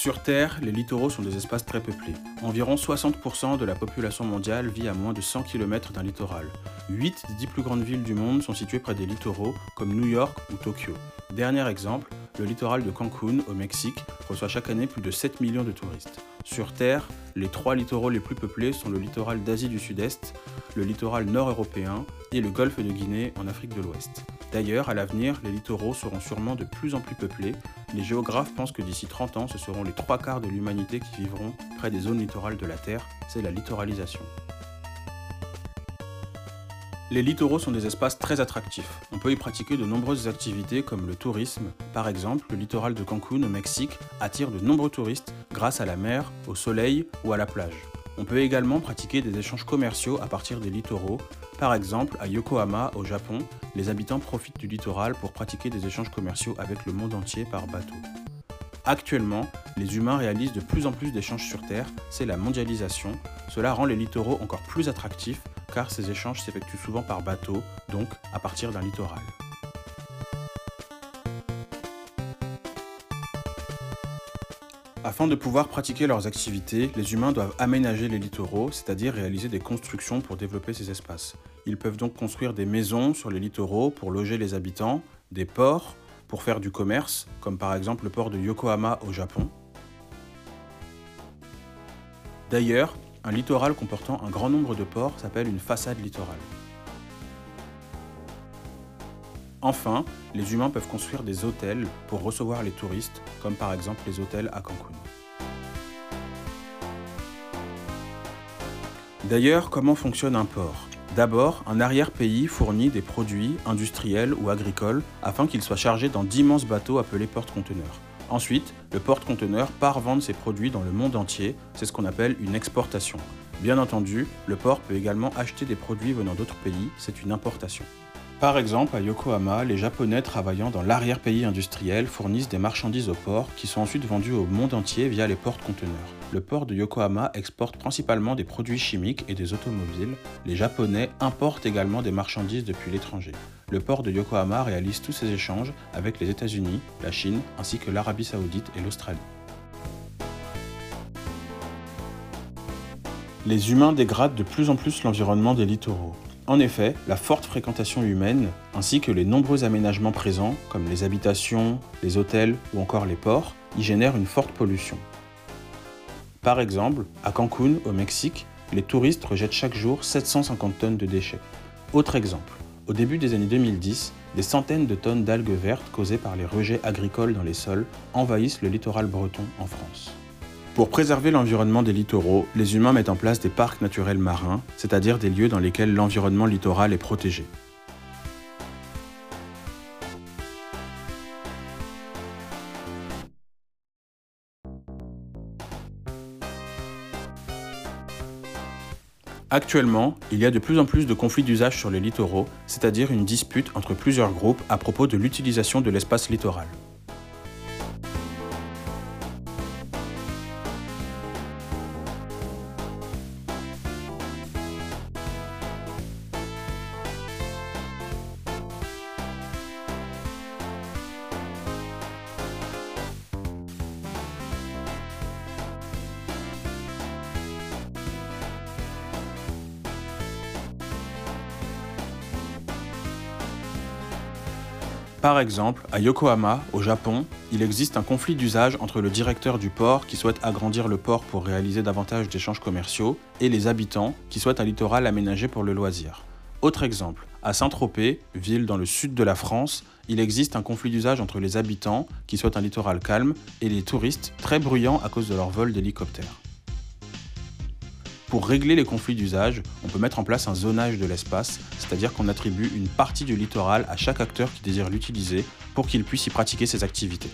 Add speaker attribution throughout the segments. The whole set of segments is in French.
Speaker 1: Sur Terre, les littoraux sont des espaces très peuplés. Environ 60% de la population mondiale vit à moins de 100 km d'un littoral. 8 des 10 plus grandes villes du monde sont situées près des littoraux, comme New York ou Tokyo. Dernier exemple, le littoral de Cancun, au Mexique, reçoit chaque année plus de 7 millions de touristes. Sur Terre, les 3 littoraux les plus peuplés sont le littoral d'Asie du Sud-Est, le littoral nord-européen et le golfe de Guinée en Afrique de l'Ouest. D'ailleurs, à l'avenir, les littoraux seront sûrement de plus en plus peuplés. Les géographes pensent que d'ici 30 ans, ce seront les 3/4 de l'humanité qui vivront près des zones littorales de la Terre. C'est la littoralisation. Les littoraux sont des espaces très attractifs. On peut y pratiquer de nombreuses activités comme le tourisme. Par exemple, le littoral de Cancun au Mexique attire de nombreux touristes grâce à la mer, au soleil ou à la plage. On peut également pratiquer des échanges commerciaux à partir des littoraux. Par exemple, à Yokohama, au Japon, les habitants profitent du littoral pour pratiquer des échanges commerciaux avec le monde entier par bateau. Actuellement, les humains réalisent de plus en plus d'échanges sur Terre, c'est la mondialisation. Cela rend les littoraux encore plus attractifs car ces échanges s'effectuent souvent par bateau, donc à partir d'un littoral. Afin de pouvoir pratiquer leurs activités, les humains doivent aménager les littoraux, c'est-à-dire réaliser des constructions pour développer ces espaces. Ils peuvent donc construire des maisons sur les littoraux pour loger les habitants, des ports pour faire du commerce, comme par exemple le port de Yokohama au Japon. D'ailleurs, un littoral comportant un grand nombre de ports s'appelle une façade littorale. Enfin, les humains peuvent construire des hôtels pour recevoir les touristes, comme par exemple les hôtels à Cancun. D'ailleurs, comment fonctionne un port ? D'abord, un arrière-pays fournit des produits industriels ou agricoles afin qu'ils soient chargés dans d'immenses bateaux appelés porte-conteneurs. Ensuite, le porte-conteneur part vendre ses produits dans le monde entier, c'est ce qu'on appelle une exportation. Bien entendu, le port peut également acheter des produits venant d'autres pays, c'est une importation. Par exemple, à Yokohama, les Japonais travaillant dans l'arrière-pays industriel fournissent des marchandises au port qui sont ensuite vendues au monde entier via les porte-conteneurs. Le port de Yokohama exporte principalement des produits chimiques et des automobiles. Les Japonais importent également des marchandises depuis l'étranger. Le port de Yokohama réalise tous ces échanges avec les États-Unis, la Chine ainsi que l'Arabie Saoudite et l'Australie. Les humains dégradent de plus en plus l'environnement des littoraux. En effet, la forte fréquentation humaine, ainsi que les nombreux aménagements présents, comme les habitations, les hôtels ou encore les ports, y génèrent une forte pollution. Par exemple, à Cancun, au Mexique, les touristes rejettent chaque jour 750 tonnes de déchets. Autre exemple, au début des années 2010, des centaines de tonnes d'algues vertes causées par les rejets agricoles dans les sols envahissent le littoral breton en France. Pour préserver l'environnement des littoraux, les humains mettent en place des parcs naturels marins, c'est-à-dire des lieux dans lesquels l'environnement littoral est protégé. Actuellement, il y a de plus en plus de conflits d'usage sur les littoraux, c'est-à-dire une dispute entre plusieurs groupes à propos de l'utilisation de l'espace littoral. Par exemple, à Yokohama, au Japon, il existe un conflit d'usage entre le directeur du port qui souhaite agrandir le port pour réaliser davantage d'échanges commerciaux et les habitants qui souhaitent un littoral aménagé pour le loisir. Autre exemple, à Saint-Tropez, ville dans le sud de la France, il existe un conflit d'usage entre les habitants qui souhaitent un littoral calme et les touristes très bruyants à cause de leur vol d'hélicoptère. Pour régler les conflits d'usage, on peut mettre en place un zonage de l'espace, c'est-à-dire qu'on attribue une partie du littoral à chaque acteur qui désire l'utiliser pour qu'il puisse y pratiquer ses activités.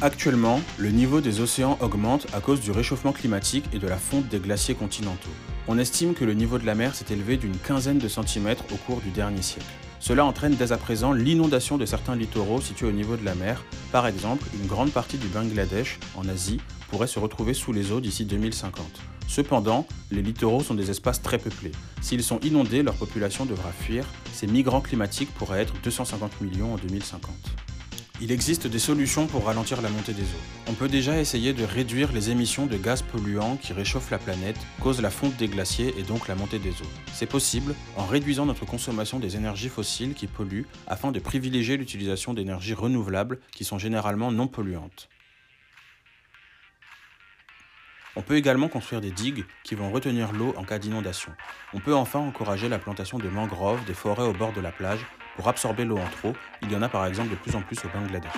Speaker 1: Actuellement, le niveau des océans augmente à cause du réchauffement climatique et de la fonte des glaciers continentaux. On estime que le niveau de la mer s'est élevé d'une quinzaine de centimètres au cours du dernier siècle. Cela entraîne dès à présent l'inondation de certains littoraux situés au niveau de la mer. Par exemple, une grande partie du Bangladesh, en Asie, pourrait se retrouver sous les eaux d'ici 2050. Cependant, les littoraux sont des espaces très peuplés. S'ils sont inondés, leur population devra fuir. Ces migrants climatiques pourraient être 250 millions en 2050. Il existe des solutions pour ralentir la montée des eaux. On peut déjà essayer de réduire les émissions de gaz polluants qui réchauffent la planète, causent la fonte des glaciers et donc la montée des eaux. C'est possible en réduisant notre consommation des énergies fossiles qui polluent afin de privilégier l'utilisation d'énergies renouvelables qui sont généralement non polluantes. On peut également construire des digues qui vont retenir l'eau en cas d'inondation. On peut enfin encourager la plantation de mangroves, des forêts au bord de la plage pour absorber l'eau en trop. Il y en a par exemple de plus en plus au Bangladesh.